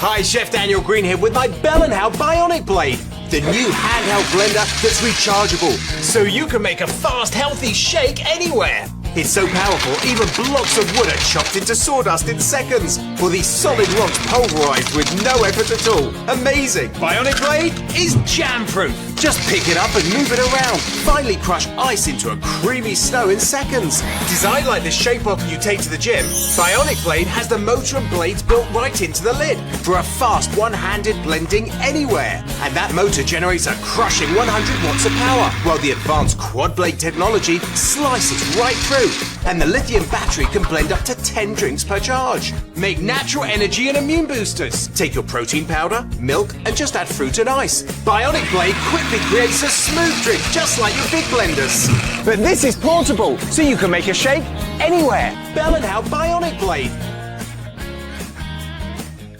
Hi, Chef Daniel Green here with my Bell & Howell Bionic Blade, the new handheld blender that's rechargeable, so you can make a fast, healthy shake anywhere. It's so powerful, even blocks of wood are chopped into sawdust in seconds, or these solid rocks pulverized with no effort at all. Amazing! Bionic Blade is jam-proof. Just pick it up and move it around. Finally crush ice into a creamy snow in seconds. Designed like the shape up you take to the gym, Bionic Blade has the motor and blades built right into the lid for a fast one-handed blending anywhere. And that motor generates a crushing 100 watts of power, while the advanced quad blade technology slices right through. And the lithium battery can blend up to 10 drinks per charge. Make natural energy and immune boosters. Take your protein powder, milk, and just add fruit and ice. Bionic Blade quickly creates a smooth drink, just like your big blenders. But this is portable, so you can make a shake anywhere. Bell & Howell Bionic Blade.